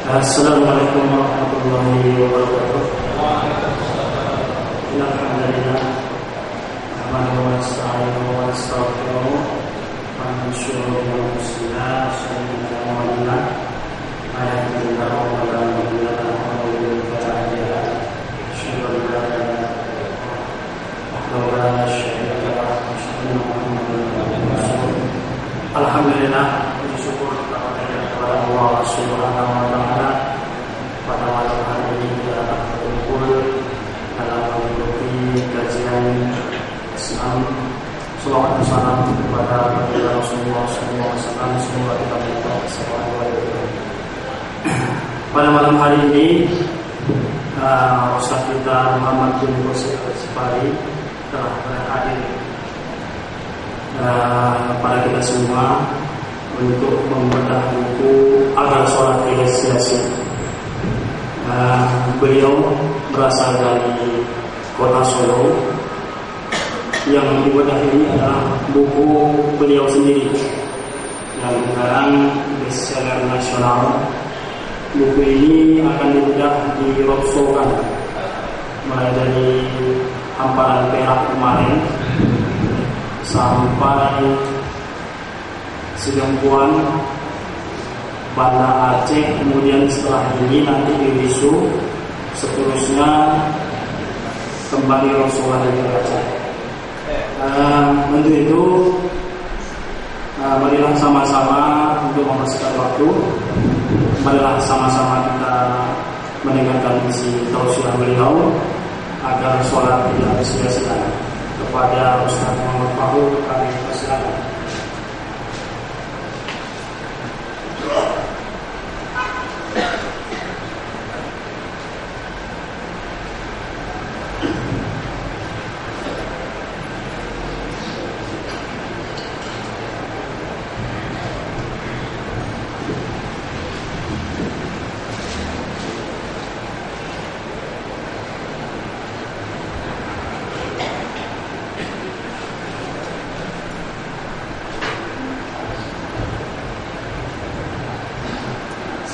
Assalamualaikum warahmatullahi wabarakatuh. Alhamdulillah. Nahmaduhu wa nasta'inuhu wa nastaghfiruh wa min shururi anfusina wa min sayyi'ati a'malina. May yahdihillahu fala mudilla lahu wa may yudlil fala hadiya lahu. Asyhadu an la ilaha illallah wa la syarika lahu wa asyhadu anna Muhammadan abduhu wa rasuluh. Alhamdulillah, bersyukur kepada Allah Subhanahu wa taala. Pada malam hari ini kita berkumpul dalam mengikuti kajian Islam. Salawat dan salam kepada Rasulullah SAW. Semoga kita berkah. Pada malam hari ini Ustaz kita Muhammad bin Qusay Al-Sifari telah hadir pada kita semua untuk membedah buku Agar Sholat Tidak Sia-sia. Beliau berasal dari kota Solo. Yang dibedah ini adalah buku beliau sendiri yang sekarang bestseller nasional. Buku ini akan dibedah di roadshow-kan mulai dari Hamparan Perak kemarin sampai Sidempuan, Banda Aceh, kemudian setelah ini nanti di Wisu, seterusnya kembali Rasulullah dari Aceh. Untuk itu, marilah sama-sama untuk mempersingkat waktu, marilah sama-sama kita mendengarkan isi tausiah beliau agar sholat tidak sia-sia. Kepada Ustaz Muhammad Fahur kami persilakan.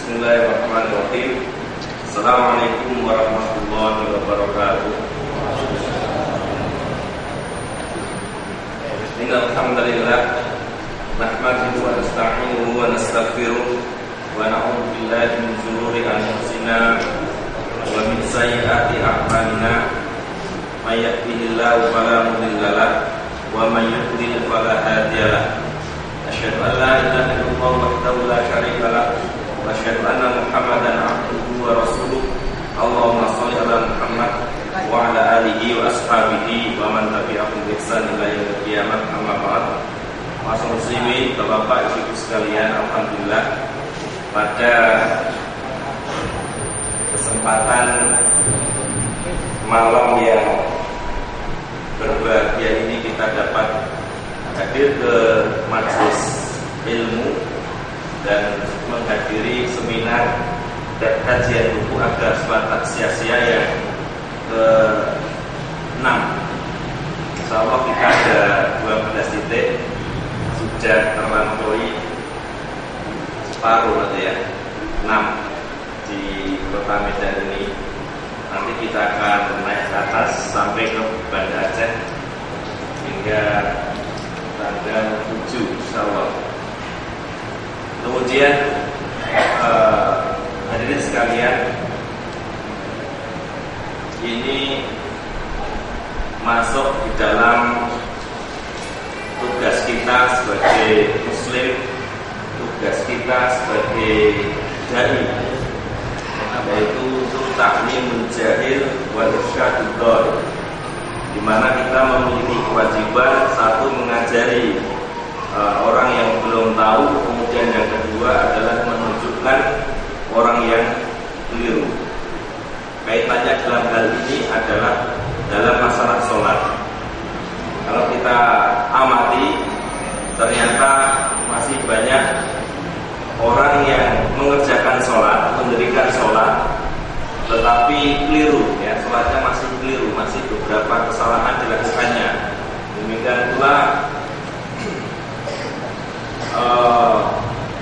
Bismillahirrahmanirrahim. Assalamualaikum warahmatullahi wabarakatuh. Innal hamdalillah nahmaduhu wa nasta'inuhu wa nastaghfiruh wa na'udzu billahi min shururi anfusina wa min sayyi'ati a'malina. May yahdihillahu fala mudilla lahu wa may yudlil fala hadiya lahu. Asyhadu an la ilaha illallah wahdahu la syarika lahu wa asyhadu anna Muhammadan abduhu wa rasuluh. Allahumma shalli ala Muhammad wa ala alihi wa ashabihi wa man tabi'ahum bi ihsan ila yaumil qiyamah. Amma ba'd. Masuk muslimin, Bapak Ibu sekalian, alhamdulillah pada kesempatan malam yang berbahagia ini kita dapat hadir ke majelis ilmu dan menghadiri seminar dan kajian buku Agar Sholat Tak Sia-sia yang ke-6. Insyaallah kita ada 12 titik, sudah terlampaui separuh berarti ya, 6 di kota Medan ini. Nanti kita akan naik ke atas sampai ke Banda Aceh hingga tanggal 7 insyaallah. Kemudian hadirin sekalian, ini masuk di dalam tugas kita sebagai muslim, tugas kita sebagai dai, yaitu untuk taklim jahil wal irsyadud dhal, di mana kita memiliki kewajiban satu mengajari orang yang belum tahu, kemudian yang kedua adalah menunjukkan orang yang keliru. Kaitannya dalam hal ini adalah dalam masalah sholat. Kalau kita amati, ternyata masih banyak orang yang mengerjakan sholat, mendirikan sholat, tetapi keliru, ya, sholatnya masih keliru, masih beberapa kesalahan dilakukannya. Demikian pula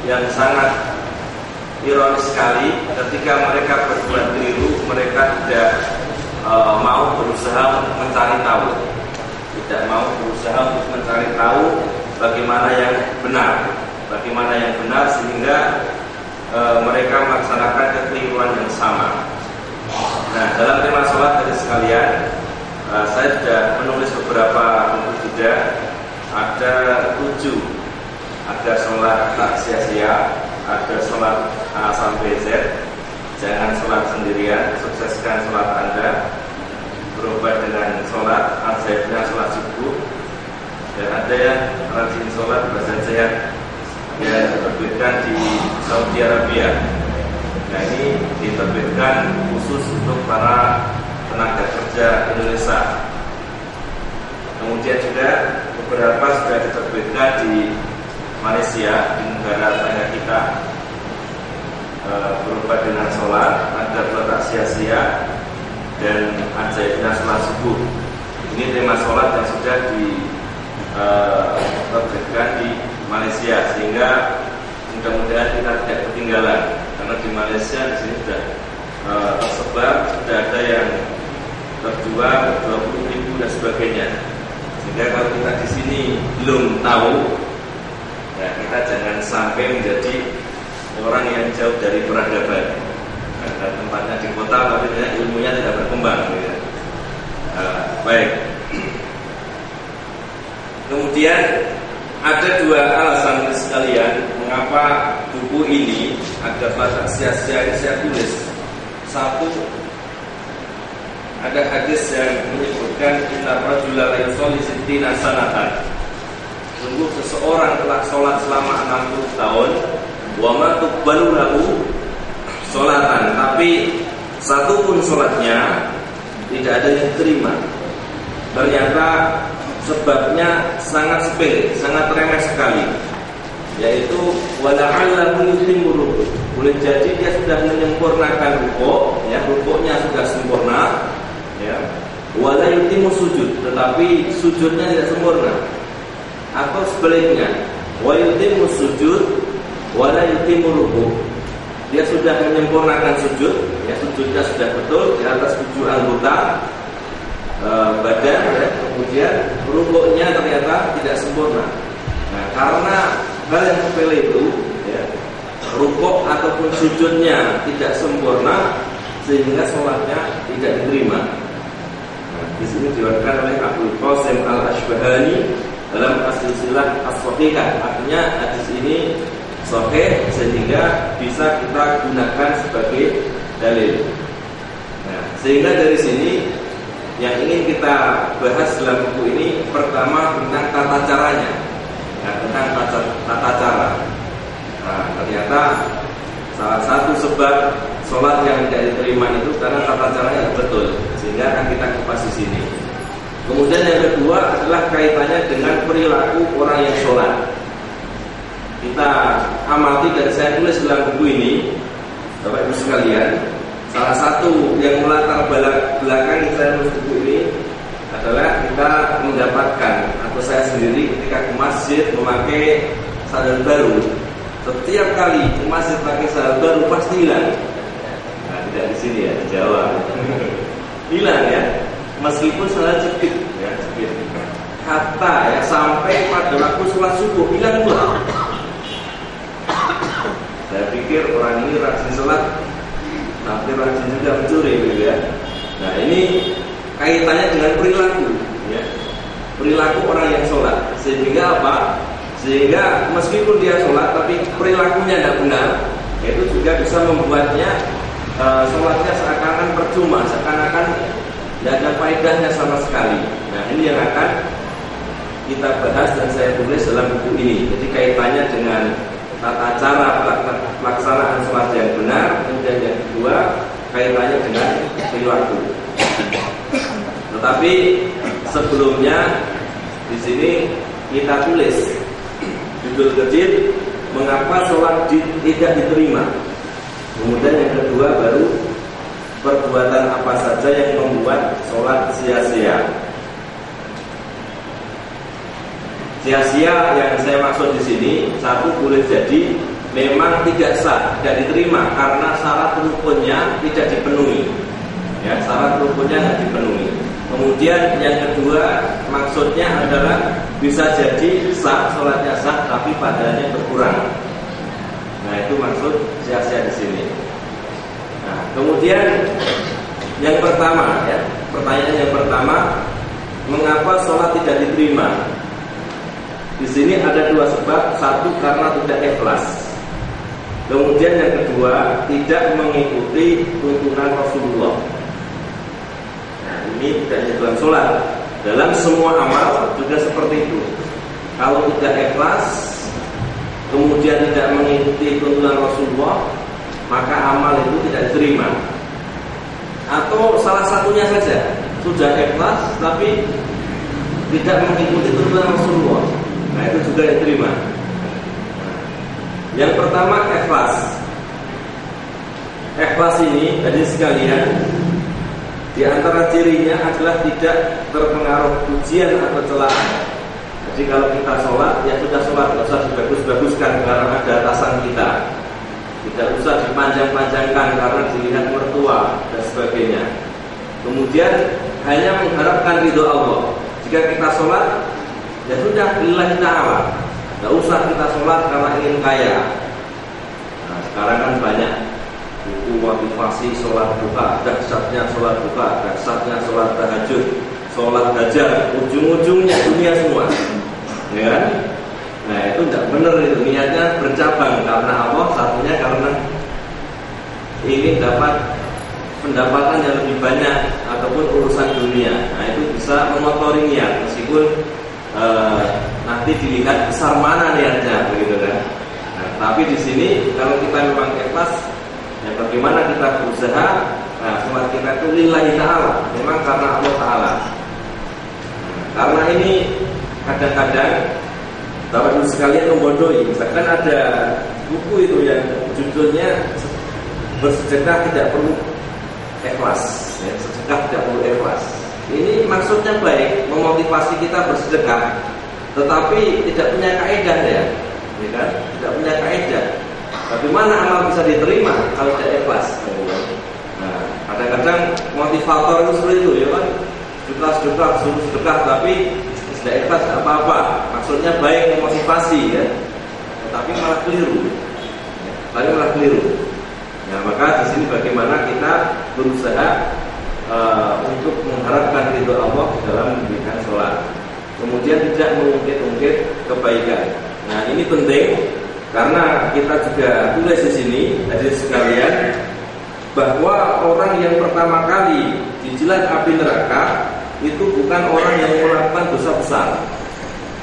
yang sangat ironis sekali ketika mereka berbuat keliru, mereka tidak mau berusaha untuk mencari tahu, tidak mau berusaha untuk mencari tahu bagaimana yang benar, sehingga mereka melaksanakan kekeliruan yang sama. Nah, dalam tema sholat dari sekalian, saya sudah menulis beberapa buku juga. Ada 7. Ada sholat tak sia-sia, ada sholat A sampai Z. Jangan sholat sendirian, sukseskan sholat Anda. Berobat dengan sholat, ajaibnya sholat subuh. Dan ada yang rajin sholat, badan sehat, yang diterbitkan di Saudi Arabia. Nah, ini diterbitkan khusus untuk para tenaga kerja Indonesia. Kemudian juga beberapa sudah diterbitkan di Malaysia, di negara tetangga kita. Berupa dengan sholat, ada sholat sia-sia, dan ajaibnya sholat subuh. Ini tema sholat yang sudah diterbitkan di Malaysia, sehingga mudah-mudahan kita tidak ketinggalan. Karena di Malaysia di sini sudah tersebar, sudah ada yang terjual 20.000 dan sebagainya. Sehingga kalau kita di sini belum tahu, ya kita jangan sampai menjadi orang yang jauh dari peradaban. Karena tempatnya di kota, tapi ilmunya tidak berkembang. Ya. Baik. Kemudian ada 2 alasan sekalian mengapa buku ini ada pada sia-sia ini saya tulis. 1, ada hadis yang menyebutkan inna rajula la yusalli sittina sanatan. Sungguh seseorang telah sholat selama 60 tahun, wa ma tuqbalu lahu sholatan, tapi satu pun sholatnya tidak ada yang diterima. Ternyata sebabnya sangat sepele, sangat remeh sekali, yaitu wala'allahu yutimmu ruku'. Boleh jadi dia sudah menyempurnakan rukuk, ya, rukuknya sudah sempurna, ya. Wala yutimmu sujud, tetapi sujudnya tidak sempurna. Atau sebaliknya, wa yutimmu sujud wala yutimmu ruku'. Dia sudah menyempurnakan sujud, ya, sujudnya sudah betul di atas 7 anggota badan, ya. Kemudian rukuknya ternyata tidak sempurna. Nah, karena hal yang sepele itu, ya, rukuk ataupun sujudnya tidak sempurna, sehingga sholatnya tidak diterima. Nah, di sini diwakilkan oleh Abdul Qasim Al-Ashbahani dalam As-Silsilah As-Shahihah. Artinya hadis ini sahih sehingga bisa kita gunakan sebagai dalil. Nah, sehingga dari sini yang ingin kita bahas dalam buku ini, pertama tentang tata caranya, ya, tentang tata cara. Nah, ternyata salah satu sebab sholat yang tidak diterima itu karena tata caranya betul, sehingga akan kita kupas di sini. Kemudian yang kedua adalah kaitannya dengan perilaku orang yang sholat. Kita amati dan saya tulis dalam buku ini, Bapak Ibu sekalian. Salah satu yang melatar belakang saya menulis buku ini adalah kita mendapatkan, atau saya sendiri ketika ke masjid memakai sandal baru. Setiap kali ke masjid pakai sandal baru pasti hilang. Nah, tidak di sini ya, di Jawa. Hilang ya, meskipun sandal jepit, ya, jepit. Hatta ya sampai pada waktu sholat subuh hilang pula. Saya pikir orang ini rajin sholat, tapi rajin juga mencuri, gitu ya. Nah, ini kaitannya dengan perilaku, ya. Perilaku orang yang sholat. Sehingga apa? Sehingga meskipun dia sholat, tapi perilakunya tidak benar, itu juga bisa membuatnya sholatnya seakan-akan percuma, seakan-akan tidak ada faedahnya sama sekali. Nah, ini yang akan kita bahas dan saya tulis dalam buku ini. Jadi kaitannya dengan tata cara pelaksanaan sholat yang benar, dan yang kedua kaitannya dengan perilaku. Tetapi sebelumnya di sini kita tulis judul kecil, mengapa sholat tidak diterima. Kemudian yang kedua baru perbuatan apa saja yang membuat sholat sia-sia. Sia-sia yang saya maksud di sini, satu boleh jadi memang tidak sah, tidak diterima karena syarat rukunnya tidak dipenuhi. Ya, syarat rukunnya tidak dipenuhi. Kemudian yang kedua maksudnya adalah bisa jadi sah, sholatnya sah, tapi pahalanya berkurang. Nah itu maksud sia-sia di sini. Nah kemudian yang pertama, ya, pertanyaan yang pertama, mengapa sholat tidak diterima? Di sini ada dua sebab. Satu, karena tidak ikhlas. Kemudian yang kedua, tidak mengikuti tuntunan Rasulullah. Nah, ini tidak hanya dalam sholat, dalam semua amal juga seperti itu. Kalau tidak ikhlas, kemudian tidak mengikuti tuntunan Rasulullah, maka amal itu tidak diterima. Atau salah satunya saja, sudah ikhlas tapi tidak mengikuti tuntunan Rasulullah, nah itu juga diterima. Yang pertama, ikhlas. Ikhlas ini, jadi sekalian, di antara cirinya adalah tidak terpengaruh pujian atau celaan. Jadi kalau kita sholat, ya sudah sholat, tidak usah dibagus-baguskan karena ada atasan kita, tidak usah dipanjang-panjangkan karena dilihat mertua dan sebagainya. Kemudian hanya mengharapkan ridho Allah. Jika kita sholat, ya sudah lillahi ta'ala, tidak usah kita sholat karena ingin kaya. Nah sekarang kan banyak buku motivasi sholat duha, dahsyatnya sholat duha, dahsyatnya sholat tahajud, sholat hajar, ujung-ujungnya dunia semua, ya kan? Nah itu tidak benar, itu niatnya bercabang karena Allah, satunya karena ingin dapat pendapatan yang lebih banyak ataupun urusan dunia. Nah itu bisa mengotori niat, meskipun nanti dilihat besar mana niatnya, begitu kan? Nah, tapi di sini kalau kita memang ikhlas, ya bagaimana kita berusaha, nah sholat kita itu lillahi ta'ala, memang karena Allah Ta'ala. Nah, karena ini kadang-kadang Bapak Ibu sekalian membodohi. Misalkan ada buku itu yang judulnya bersedekah tidak perlu ikhlas, ya, sedekah tidak perlu ikhlas. Ini maksudnya baik, memotivasi kita bersedekah, tetapi tidak punya kaidah, ya kan? Tidak punya kaidah. Bagaimana amal bisa diterima kalau tidak ikhlas? Nah, kadang-kadang motivator itu seperti itu, ya kan? Sedekah, suruh sedekah, tapi tidak ikhlas tidak apa-apa. Maksudnya baik, memotivasi, ya, tetapi malah keliru. Nah, maka di sini bagaimana kita berusaha untuk mengharapkan ridho Allah dalam memberikan sholat. Kemudian tidak mengungkit-ungkit kebaikan. Nah ini penting karena kita juga tulis di sini, hadirin sekalian, bahwa orang yang pertama kali dijilat api neraka itu bukan orang yang melakukan dosa besar,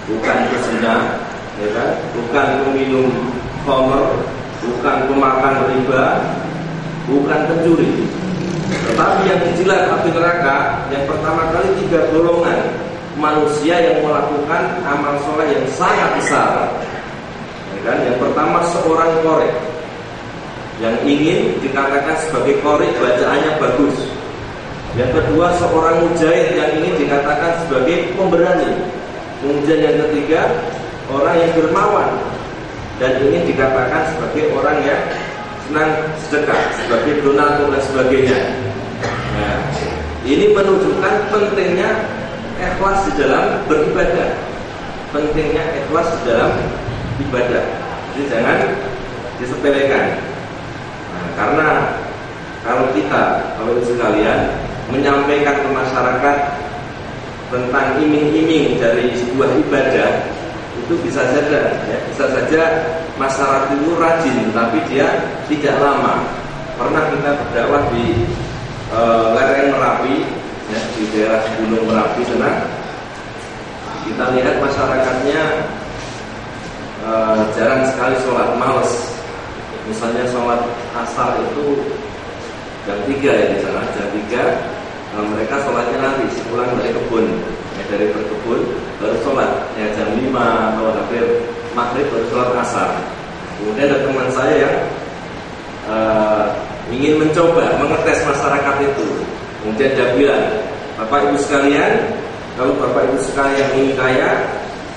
bukan berzina, ya kan? Bukan peminum khamr, bukan pemakan riba, bukan pencuri. Tetapi yang dijilat api neraka yang pertama kali 3 golongan manusia yang melakukan amal soleh yang sangat besar, ya kan? Yang pertama seorang qori, yang ingin dikatakan sebagai qori, bacaannya bagus. Yang kedua seorang mujahid yang ingin dikatakan sebagai pemberani. Kemudian yang ketiga orang yang dermawan dan ingin dikatakan sebagai orang yang senang sedekah, sebagai donatur dan sebagainya. Nah, ini menunjukkan pentingnya ikhlas di dalam beribadah, pentingnya ikhlas di dalam ibadah. Jadi jangan disepelekan. Nah, karena kalau kita, kalau sekalian, menyampaikan ke masyarakat tentang iming-iming dari sebuah ibadah, itu bisa saja, ya, bisa saja masyarakat itu rajin, tapi dia tidak lama. Pernah kita berdakwah di lereng Merapi, ya, di daerah Gunung Merapi sana, kita lihat masyarakatnya jarang sekali sholat, males. Misalnya sholat asar itu jam 3 ya di sana, jam 3 mereka sholatnya nanti sepulang dari kebun, ya, dari berkebun baru sholat, ya jam 5 atau hampir maghrib baru sholat asar. Kemudian ada teman saya yang ingin mencoba mengetes masyarakat itu. Kemudian dia bilang, Bapak Ibu sekalian, kalau Bapak Ibu sekalian ingin kaya,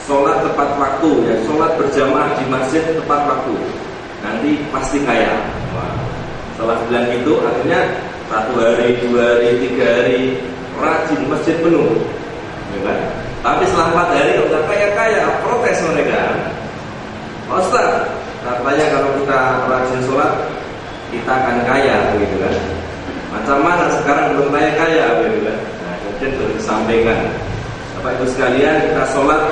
sholat tepat waktu, ya, sholat berjamaah di masjid tepat waktu. nanti pasti kaya. Setelah bilang gitu, akhirnya 1 hari, 2 hari, 3 hari rajin masjid penuh, ya kan? Tapi setelah 4 hari udah kaya, protes mereka. Ustaz, katanya kalau kita rajin sholat kita akan kaya, begitu kan? Macam mana sekarang belum kaya, begitu kan? Nah, kemudian baru disampaikan, Bapak Ibu sekalian, kita sholat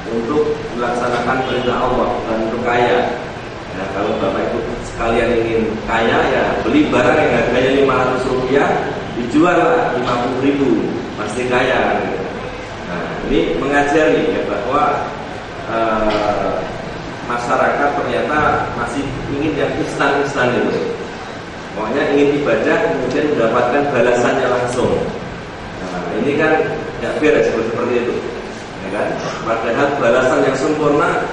untuk melaksanakan perintah Allah, bukan untuk kaya. Nah, kalau Bapak Ibu sekalian ingin kaya, ya beli barang yang harganya 500 rupiah, dijual 50.000, pasti kaya. Gitu. Nah, ini mengajari ya bahwa masyarakat ternyata masih ingin yang instan itu. Pokoknya ingin ibadah kemudian mendapatkan balasannya langsung. Nah, ini kan tidak fair seperti itu, ya kan? Padahal balasan yang sempurna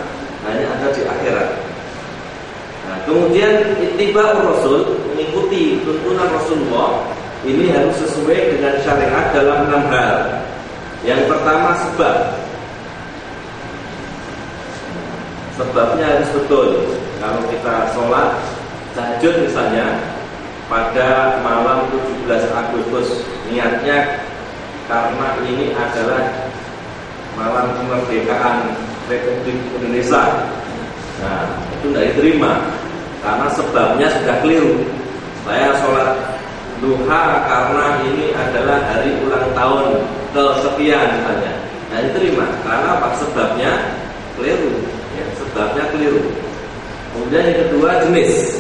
hanya ada di akhirat. Nah, kemudian ittiba'ur Rasul, mengikuti tuntunan Rasulullah, ini harus sesuai dengan syariat dalam 6 hal. Yang pertama sebab. Sebabnya harus betul. Kalau kita sholat tahajud misalnya pada malam 17 Agustus, niatnya karena ini adalah malam kemerdekaan Republik Indonesia. Nah, itu tidak diterima karena sebabnya sudah keliru. Saya sholat duha karena ini adalah hari ulang tahun kesekian misalnya. Nah, diterima karena apa? Sebabnya keliru. Ya, sebabnya keliru. Kemudian yang kedua jenis.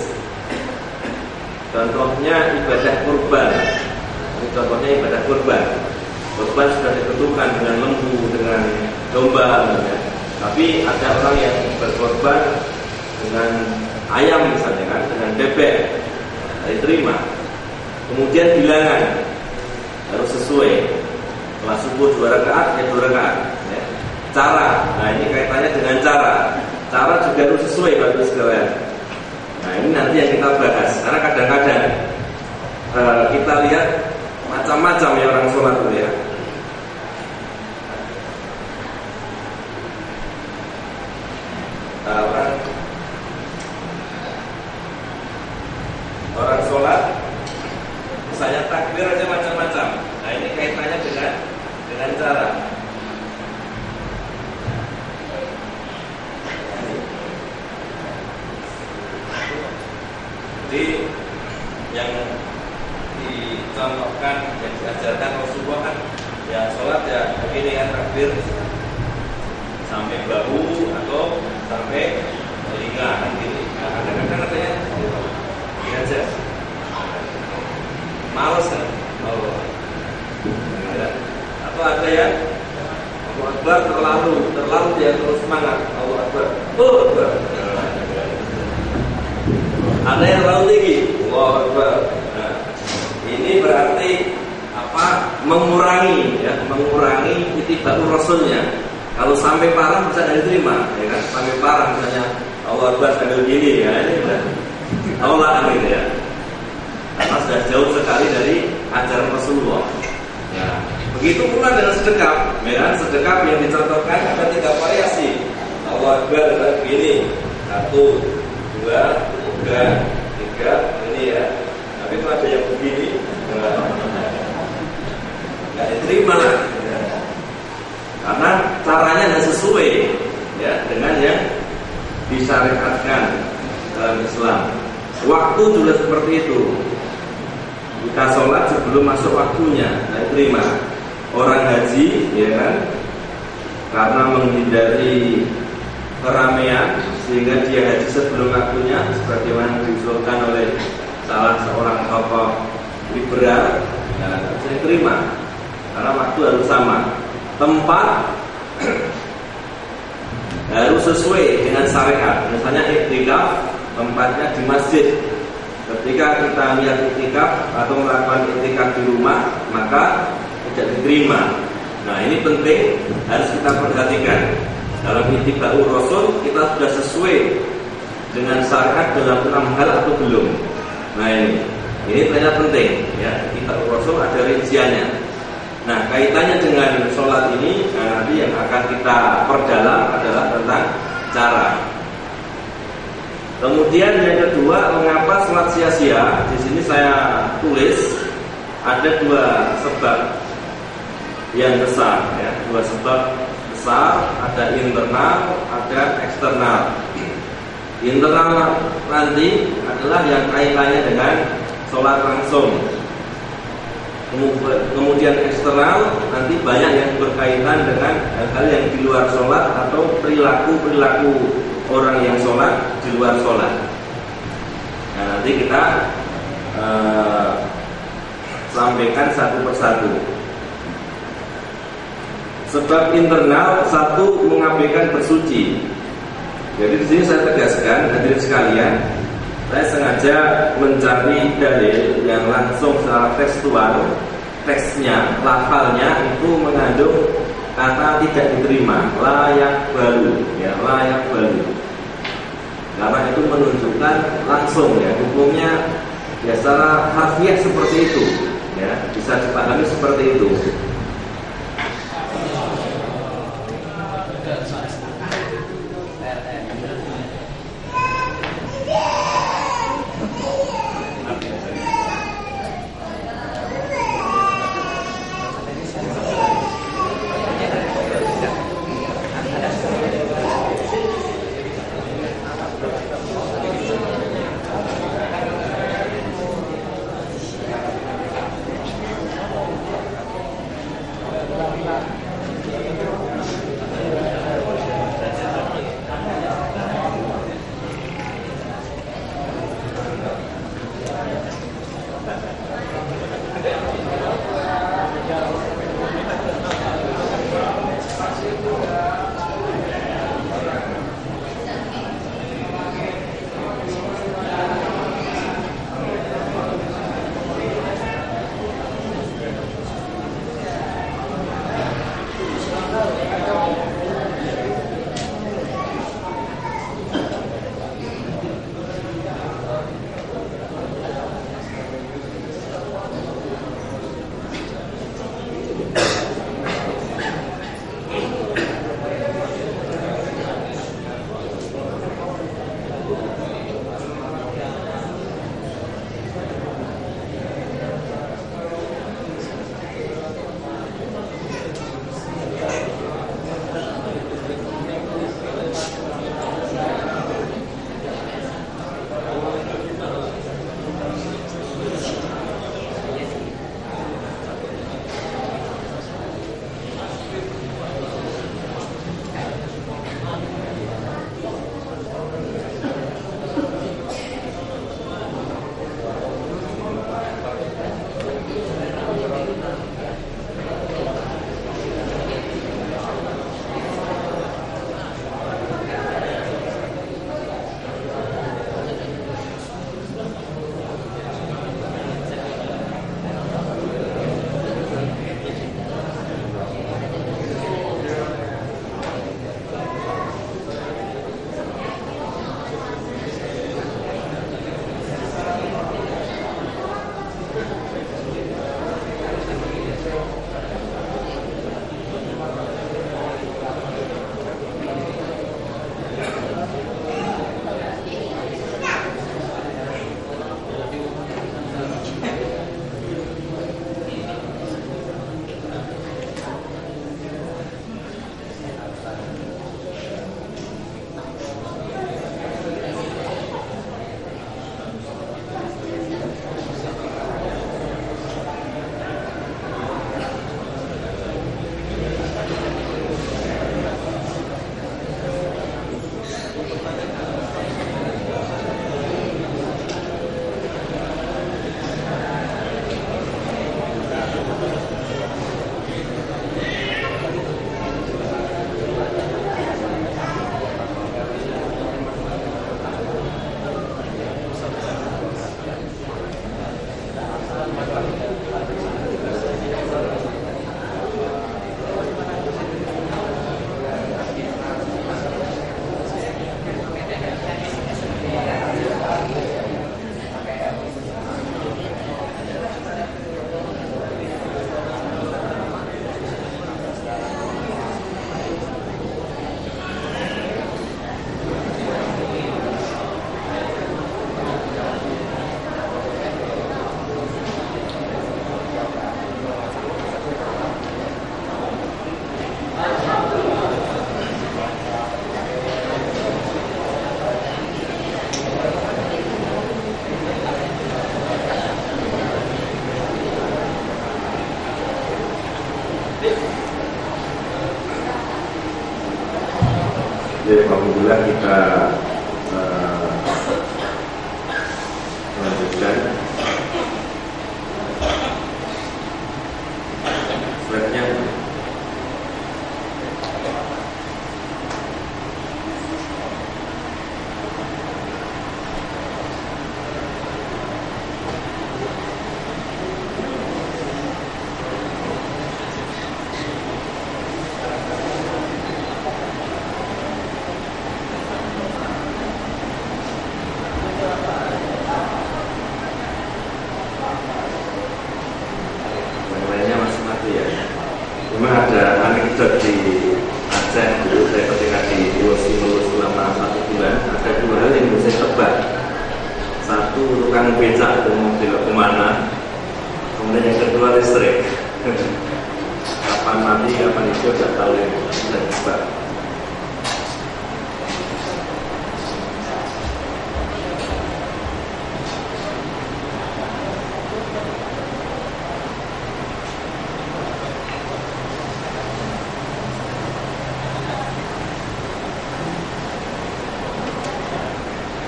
Contohnya ibadah kurban. Ini contohnya ibadah kurban. Kurban sudah ditentukan dengan lembu, dengan domba, ya. Tapi ada orang yang berkorban dengan ayam misalnya kan, dengan bebek, diterima. Kemudian bilangan harus sesuai. Setelah subuh 2 rakaat, ya 2 rakaat. Ya. Cara, nah ini kaitannya dengan cara. Cara juga harus sesuai Bapak sekalian. Nah ini nanti yang kita bahas. Karena kadang-kadang kita lihat macam-macam ya orang sholat itu ya. Orang sholat misalnya takbir aja macam-macam. Nah ini kaitannya dengan cara. Jadi yang dicontohkan, yang diajarkan Rasulullah kan ya sholat ya begini kan, takbir sampai bahu atau sampai telinga kan gitu. Nah, kadang-kadang katanya ini aja males kan, atau ada yang Allahu Akbar terlalu dia terus semangat Allahu Akbar, Akbar. Ada yang terlalu tinggi, Allahu Akbar. Nah, ini berarti apa? Mengurangi ittiba'ur Rasulnya. Kalau sampai parah bisa tidak diterima, ya kan? Sampai parah misalnya Allahu Akbar sambil gini, ya ini udah Allah gitu ya. Karena sudah jauh sekali dari ajaran Rasulullah. Ya, begitu pula dengan sedekap, ya kan? Sedekap yang dicontohkan ada 3 variasi. Allahu Akbar adalah begini, 1, 2, 3 ini ya. Tapi itu ada yang begini, nggak diterima lah. Ya. Karena caranya nggak sesuai ya dengan yang disyariatkan dalam Islam. Waktu juga seperti itu. Kita sholat sebelum masuk waktunya, nggak diterima. Orang haji, ya kan, karena menghindari keramaian sehingga dia haji sebelum waktunya, sebagaimana diusulkan oleh salah seorang tokoh liberal, ya, bisa diterima karena waktu harus sama, tempat harus sesuai dengan syariat. Misalnya iktikaf, tempatnya di masjid. Ketika kita lihat iktikaf atau melakukan iktikaf di rumah, maka tidak diterima. Nah ini penting, harus kita perhatikan. Dalam ittiba'ur Rasul kita sudah sesuai dengan syariat dalam 6 hal atau belum. Nah ini ternyata penting ya. Ittiba'ur Rasul ada rinciannya. Nah kaitannya dengan sholat ini, nah, nanti yang akan kita perdalam adalah tentang cara. Kemudian yang kedua, mengapa sholat sia-sia? Di sini saya tulis ada dua sebab yang besar, ya. Dua sebab besar, ada internal, ada eksternal. Internal nanti adalah yang kaitannya dengan sholat langsung. Kemudian eksternal nanti banyak yang berkaitan dengan hal-hal yang di luar sholat atau perilaku orang yang sholat di luar sholat. Nah, nanti kita sampaikan satu persatu. Sebab internal, satu, mengabaikan bersuci. Jadi di sini saya tegaskan, hadirin sekalian, saya sengaja mencari dalil yang langsung secara tekstual, teksnya, lafalnya itu mengandung kata tidak diterima, layak balu, ya, layak balu. Karena itu menunjukkan langsung, ya, hukumnya ya secara harfiah seperti itu, ya, bisa dipahami seperti itu. kita lanjutkan slide-nya. Memang ada anekdot di Aceh dulu, saya ketika di Wosi lulus selama 1 bulan, ada 2 hal yang bisa saya tebak. Satu, tukang becak itu mau belok kemana, kemudian yang kedua listrik. Kapan mati, kapan itu tidak tahu yang bisa tebak.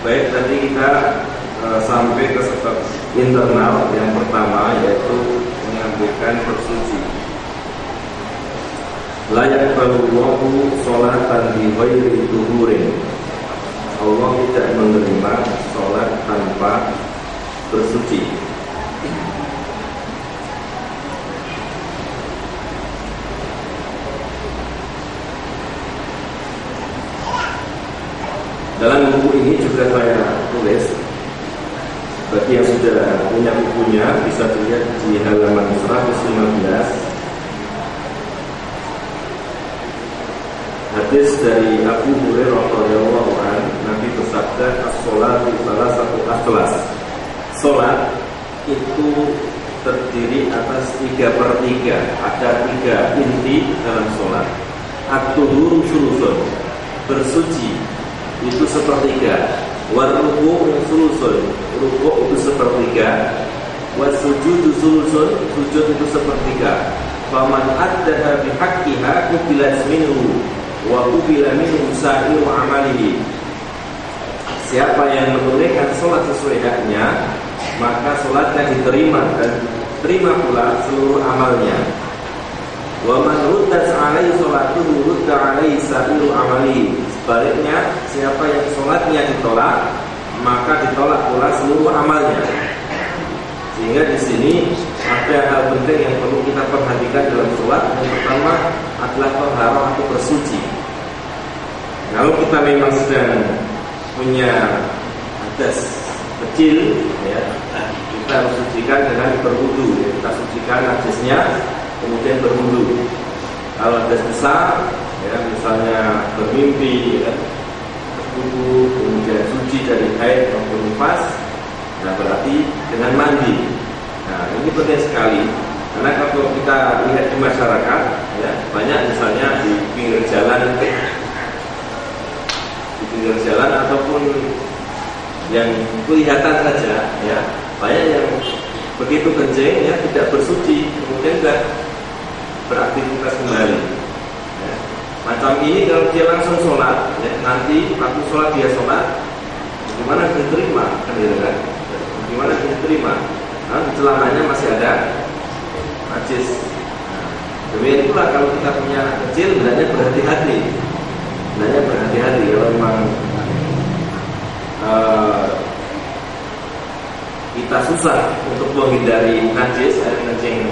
Baik, tadi kita sampai ke sebab internal yang pertama, yaitu mengambilkan bersuci. Layak balullahu sholatan bi ghairi tuhurin. Allah tidak menerima sholat tanpa bersuci. Dalam buku ini juga saya tulis, bagi yang sudah punya bukunya bisa dilihat di halaman 115. Hadis dari Abu Hurairah radhiyallahu anhu, Nabi bersabda, as-sholatu salasatu akhlas. Sholat itu terdiri atas 3/3. Ada 3 inti dalam sholat. At-tuhuru sulusun, bersuci itu 1/3, waruku sulusun, ruku itu 1/3, wasujudu sulusun, sujud itu 1/3. Faman addaha bihaqqiha qubilat minhu wa qubila minhu sa'iru amalihi. Siapa yang menunaikan sholat sesuai haknya, maka sholatnya diterima dan terima pula seluruh amalnya. Wa man ruddat 'alaihi sholatuhu rudda 'alaihi sa'iru amalihi. Sebaliknya, siapa yang sholatnya ditolak, maka ditolak pula seluruh amalnya. Sehingga di sini ada hal penting yang perlu kita perhatikan dalam sholat. Yang pertama adalah taharah atau bersuci. Kalau kita memang sedang punya hadas kecil, ya, kita harus sucikan dengan berwudu. Kita sucikan hadasnya, kemudian berwudu. Kalau hadas besar, ya, misalnya bermimpi, ya, berwudu, kemudian suci dari haid maupun nifas, nah berarti dengan mandi. Nah ini penting sekali, karena kalau kita lihat di masyarakat, ya, banyak misalnya di pinggir jalan ataupun yang kelihatan saja, ya, banyak yang begitu kencing, ya, tidak bersuci, kemudian tidak beraktivitas kembali. Macam ini kalau dia langsung sholat, ya, nanti waktu sholat dia sholat, bagaimana dia terima? Kan gitu kan? Bagaimana dia terima? Nah, di celananya masih ada najis. Demikian pula kalau kita punya anak kecil, hendaknya berhati-hati. Hendaknya berhati-hati kalau memang kita susah untuk menghindari najis, air kencing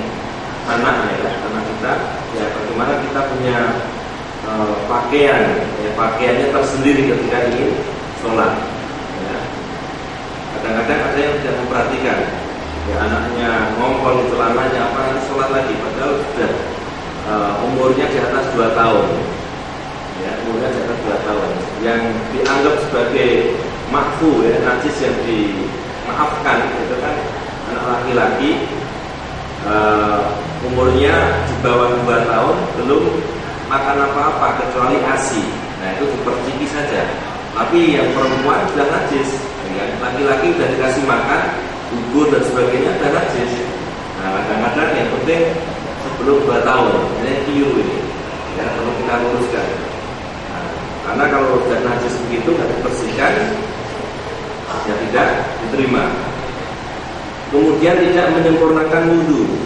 anaknya, ya, anak kita, ya bagaimana kita punya pakaian, ya, pakaiannya tersendiri ketika ingin sholat, ya. Kadang-kadang ada yang tidak memperhatikan, ya, anaknya ngompol di celananya, apa nanti sholat lagi, padahal sudah umurnya di atas 2 tahun, ya, umurnya di atas 2 tahun, yang dianggap sebagai makfu, ya, najis yang dimaafkan, itu kan anak laki-laki umurnya di bawah 2 tahun belum makan apa-apa kecuali ASI. Nah itu diperciki saja. Tapi yang perempuan sudah najis, ya, laki-laki sudah dikasih makan, bubur dan sebagainya sudah najis. Nah kadang-kadang yang penting sebelum 2 tahun, ini keliru ini, ya, perlu kita luruskan. Nah, karena kalau sudah najis begitu nggak dibersihkan, ya tidak diterima. Kemudian tidak menyempurnakan wudhu.